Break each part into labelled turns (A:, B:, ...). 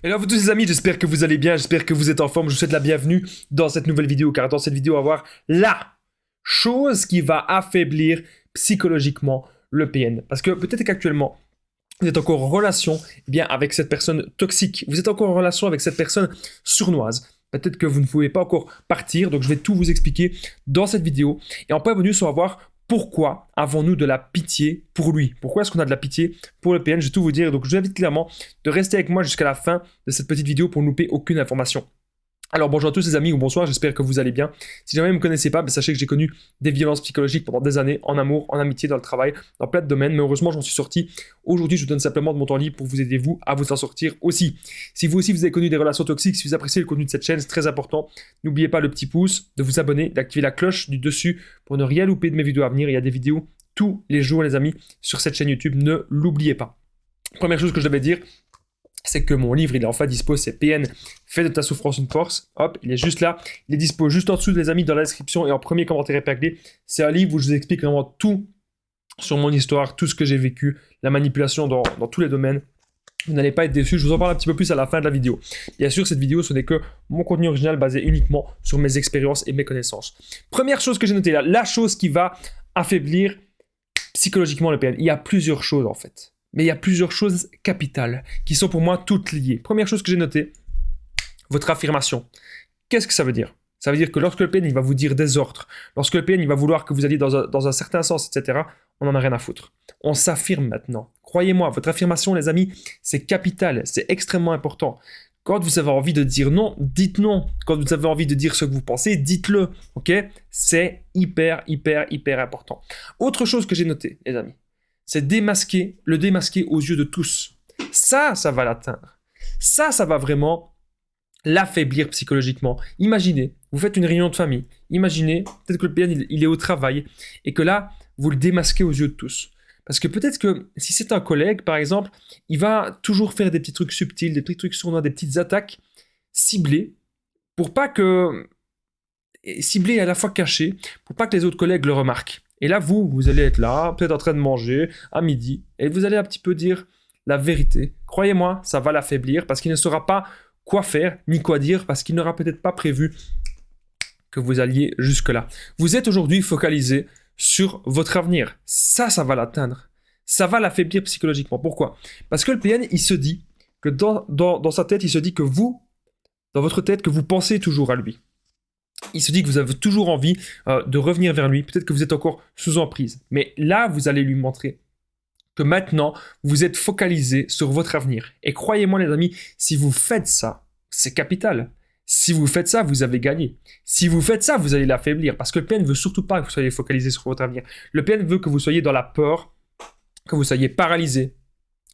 A: Hello à vous tous les amis, j'espère que vous allez bien, j'espère que vous êtes en forme, je vous souhaite la bienvenue dans cette nouvelle vidéo, car dans cette vidéo on va voir la chose qui va affaiblir psychologiquement le PN. Parce que peut-être qu'actuellement, vous êtes encore en relation avec cette personne toxique, vous êtes encore en relation avec cette personne sournoise. Peut-être que vous ne pouvez pas encore partir, donc je vais tout vous expliquer dans cette vidéo. Et en premier bonus, on va voir pourquoi avons-nous de la pitié pour lui. Pourquoi est-ce qu'on a de la pitié pour le PN? Je vais tout vous dire, donc je vous invite clairement de rester avec moi jusqu'à la fin de cette petite vidéo pour ne louper aucune information. Alors bonjour à tous les amis ou bonsoir, j'espère que vous allez bien. Si jamais vous ne me connaissez pas, sachez que j'ai connu des violences psychologiques pendant des années, en amour, en amitié, dans le travail, dans plein de domaines, mais heureusement j'en suis sorti. Aujourd'hui je vous donne simplement de mon temps libre pour vous aider vous à vous en sortir aussi. Si vous aussi vous avez connu des relations toxiques, si vous appréciez le contenu de cette chaîne, c'est très important, n'oubliez pas le petit pouce, de vous abonner, d'activer la cloche du dessus pour ne rien louper de mes vidéos à venir. Il y a des vidéos tous les jours les amis sur cette chaîne YouTube, ne l'oubliez pas. Première chose que je devais dire, c'est que mon livre, il est enfin dispo, c'est PN, fais de ta souffrance une force. Hop, il est juste là. Il est dispo juste en dessous, les amis, dans la description et en premier commentaire épinglé. C'est un livre où je vous explique vraiment tout sur mon histoire, tout ce que j'ai vécu, la manipulation dans tous les domaines. Vous n'allez pas être déçus, je vous en parle un petit peu plus à la fin de la vidéo. Bien sûr, cette vidéo, ce n'est que mon contenu original basé uniquement sur mes expériences et mes connaissances. Première chose que j'ai notée là, la chose qui va affaiblir psychologiquement le PN. Il y a plusieurs choses en fait. Mais il y a plusieurs choses capitales qui sont pour moi toutes liées. Première chose que j'ai notée, votre affirmation. Qu'est-ce que ça veut dire? Ça veut dire que lorsque le PN il va vous dire des ordres, lorsque le PN il va vouloir que vous alliez dans un certain sens, etc., on n'en a rien à foutre. On s'affirme maintenant. Croyez-moi, votre affirmation, les amis, c'est capital, c'est extrêmement important. Quand vous avez envie de dire non, dites non. Quand vous avez envie de dire ce que vous pensez, dites-le. Ok? C'est hyper important. Autre chose que j'ai noté, les amis, c'est le démasquer aux yeux de tous. Ça va l'atteindre. Ça va vraiment l'affaiblir psychologiquement. Imaginez, vous faites une réunion de famille. Imaginez, peut-être que le PN, il est au travail et que là, vous le démasquez aux yeux de tous. Parce que peut-être que si c'est un collègue, par exemple, il va toujours faire des petits trucs subtils, des petits trucs sournois, des petites attaques ciblées pour pas que... ciblées et à la fois cachées, pour pas que les autres collègues le remarquent. Et là, vous allez être là, peut-être en train de manger, à midi, et vous allez un petit peu dire la vérité. Croyez-moi, ça va l'affaiblir, parce qu'il ne saura pas quoi faire, ni quoi dire, parce qu'il n'aura peut-être pas prévu que vous alliez jusque-là. Vous êtes aujourd'hui focalisé sur votre avenir. Ça va l'atteindre. Ça va l'affaiblir psychologiquement. Pourquoi? Parce que le PN, il se dit que dans sa tête, il se dit que vous, dans votre tête, que vous pensez toujours à lui. Il se dit que vous avez toujours envie de revenir vers lui. Peut-être que vous êtes encore sous emprise. Mais là, vous allez lui montrer que maintenant, vous êtes focalisé sur votre avenir. Et croyez-moi, les amis, si vous faites ça, c'est capital. Si vous faites ça, vous avez gagné. Si vous faites ça, vous allez l'affaiblir. Parce que le PN ne veut surtout pas que vous soyez focalisé sur votre avenir. Le PN veut que vous soyez dans la peur, que vous soyez paralysé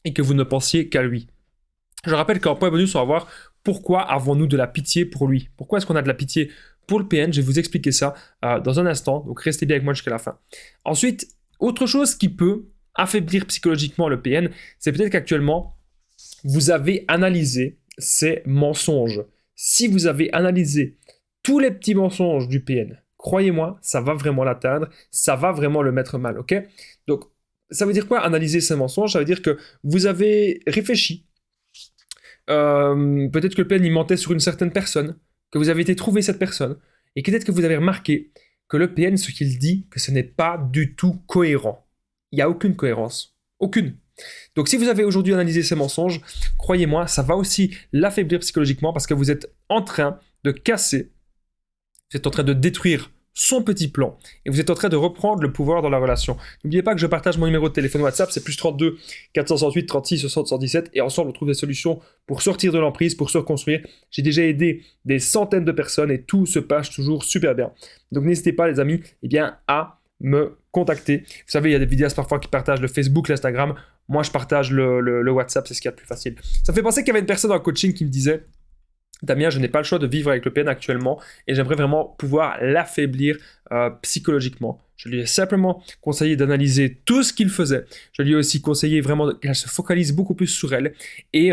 A: et que vous ne pensiez qu'à lui. Je rappelle qu'en point bonus, on va voir pourquoi avons-nous de la pitié pour lui. Pourquoi est-ce qu'on a de la pitié pour le PN? Je vais vous expliquer ça dans un instant. Donc restez bien avec moi jusqu'à la fin. Ensuite, autre chose qui peut affaiblir psychologiquement le PN, c'est peut-être qu'actuellement, vous avez analysé ces mensonges. Si vous avez analysé tous les petits mensonges du PN, croyez-moi, ça va vraiment l'atteindre, ça va vraiment le mettre mal, ok? Donc, ça veut dire quoi, analyser ces mensonges? Ça veut dire que vous avez réfléchi. Peut-être que le PN, il mentait sur une certaine personne, que vous avez été trouver cette personne, et peut-être que vous avez remarqué que le PN, ce qu'il dit, que ce n'est pas du tout cohérent. Il n'y a aucune cohérence. Aucune. Donc si vous avez aujourd'hui analysé ces mensonges, croyez-moi, ça va aussi l'affaiblir psychologiquement parce que vous êtes en train de casser, vous êtes en train de détruire son petit plan et vous êtes en train de reprendre le pouvoir dans la relation. N'oubliez pas que je partage mon numéro de téléphone WhatsApp, c'est plus 32 468 36 60 117 et ensemble on trouve des solutions pour sortir de l'emprise, pour se reconstruire. J'ai déjà aidé des centaines de personnes et tout se passe toujours super bien. Donc n'hésitez pas les amis à me contacter. Vous savez, il y a des vidéastes parfois qui partagent le Facebook, l'Instagram. Moi, je partage le WhatsApp, c'est ce qu'il y a de plus facile. Ça me fait penser qu'il y avait une personne en coaching qui me disait « Damien, je n'ai pas le choix de vivre avec le PN actuellement et j'aimerais vraiment pouvoir l'affaiblir psychologiquement. » Je lui ai simplement conseillé d'analyser tout ce qu'il faisait. Je lui ai aussi conseillé vraiment qu'elle se focalise beaucoup plus sur elle et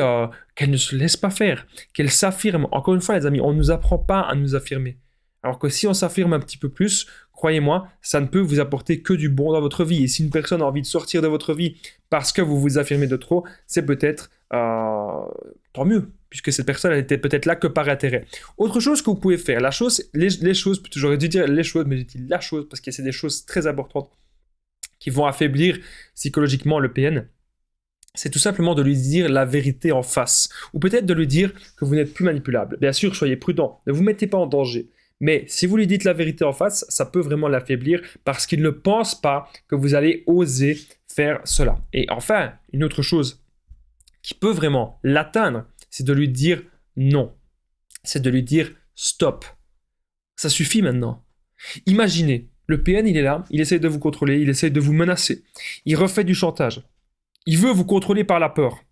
A: qu'elle ne se laisse pas faire, qu'elle s'affirme. Encore une fois, les amis, on ne nous apprend pas à nous affirmer. Alors que si on s'affirme un petit peu plus, croyez-moi, ça ne peut vous apporter que du bon dans votre vie. Et si une personne a envie de sortir de votre vie parce que vous vous affirmez de trop, c'est peut-être tant mieux, puisque cette personne elle était peut-être là que par intérêt. Autre chose que vous pouvez faire, les choses, j'aurais dû dire les choses, mais j'ai dit la chose, parce que c'est des choses très importantes qui vont affaiblir psychologiquement le PN. C'est tout simplement de lui dire la vérité en face, ou peut-être de lui dire que vous n'êtes plus manipulable. Bien sûr, soyez prudent, ne vous mettez pas en danger. Mais si vous lui dites la vérité en face, ça peut vraiment l'affaiblir parce qu'il ne pense pas que vous allez oser faire cela. Et enfin, une autre chose qui peut vraiment l'atteindre, c'est de lui dire non. C'est de lui dire stop. Ça suffit maintenant. Imaginez, le PN, il est là, il essaye de vous contrôler, il essaye de vous menacer. Il refait du chantage. Il veut vous contrôler par la peur.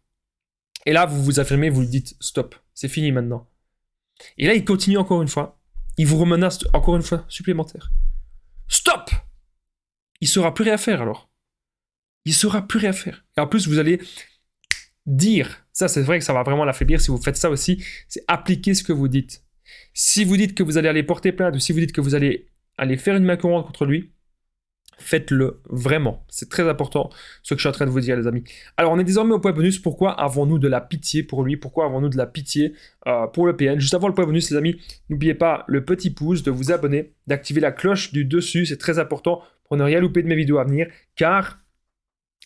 A: Et là, vous vous affirmez, vous lui dites stop, c'est fini maintenant. Et là, il continue encore une fois. Il vous remenace encore une fois supplémentaire. Stop! Il ne saura plus rien faire alors. Il ne saura plus rien faire. Et en plus, vous allez dire, ça c'est vrai que ça va vraiment l'affaiblir si vous faites ça aussi, c'est appliquer ce que vous dites. Si vous dites que vous allez aller porter plainte ou si vous dites que vous allez aller faire une main courante contre lui, faites-le vraiment. C'est très important ce que je suis en train de vous dire, les amis. Alors, on est désormais au point bonus. Pourquoi avons-nous de la pitié pour lui? Pourquoi avons-nous de la pitié pour le PN? Juste avant le point bonus, les amis, n'oubliez pas le petit pouce, de vous abonner, d'activer la cloche du dessus. C'est très important pour ne rien louper de mes vidéos à venir, car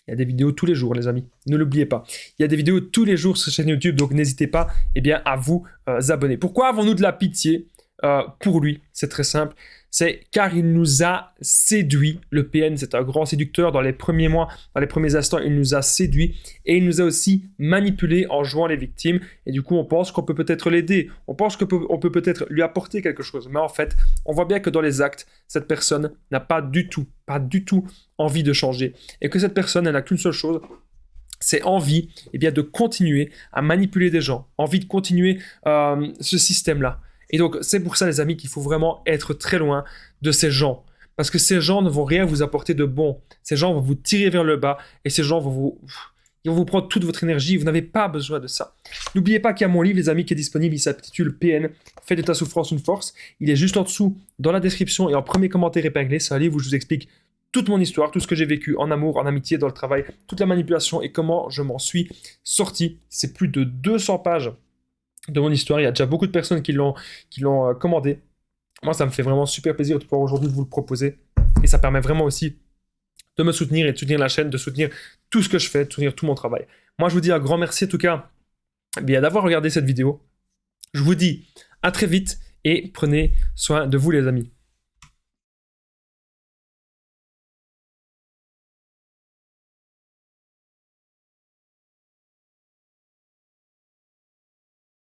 A: il y a des vidéos tous les jours, les amis. Ne l'oubliez pas. Il y a des vidéos tous les jours sur cette chaîne YouTube, donc n'hésitez pas à vous abonner. Pourquoi avons-nous de la pitié pour lui? C'est très simple. C'est car il nous a séduit. Le PN, c'est un grand séducteur. Dans les premiers mois, dans les premiers instants, il nous a séduit et il nous a aussi manipulé en jouant les victimes. Et du coup, on pense qu'on peut peut-être l'aider. On pense qu'on peut peut-être lui apporter quelque chose. Mais en fait, on voit bien que dans les actes, cette personne n'a pas du tout envie de changer. Et que cette personne, elle n'a qu'une seule chose, c'est envie de continuer à manipuler des gens. Envie de continuer ce système-là. Et donc, c'est pour ça, les amis, qu'il faut vraiment être très loin de ces gens. Parce que ces gens ne vont rien vous apporter de bon. Ces gens vont vous tirer vers le bas et ces gens vont vous prendre toute votre énergie. Vous n'avez pas besoin de ça. N'oubliez pas qu'il y a mon livre, les amis, qui est disponible. Il s'intitule PN, Fais de ta souffrance une force. Il est juste en dessous, dans la description et en premier commentaire épinglé. C'est un livre où je vous explique toute mon histoire, tout ce que j'ai vécu en amour, en amitié, dans le travail, toute la manipulation et comment je m'en suis sorti. C'est plus de 200 pages de mon histoire. Il y a déjà beaucoup de personnes qui l'ont commandé. Moi, ça me fait vraiment super plaisir de pouvoir aujourd'hui vous le proposer. Et ça permet vraiment aussi de me soutenir et de soutenir la chaîne, de soutenir tout ce que je fais, de soutenir tout mon travail. Moi, je vous dis un grand merci en tout cas d'avoir regardé cette vidéo. Je vous dis à très vite et prenez soin de vous, les amis.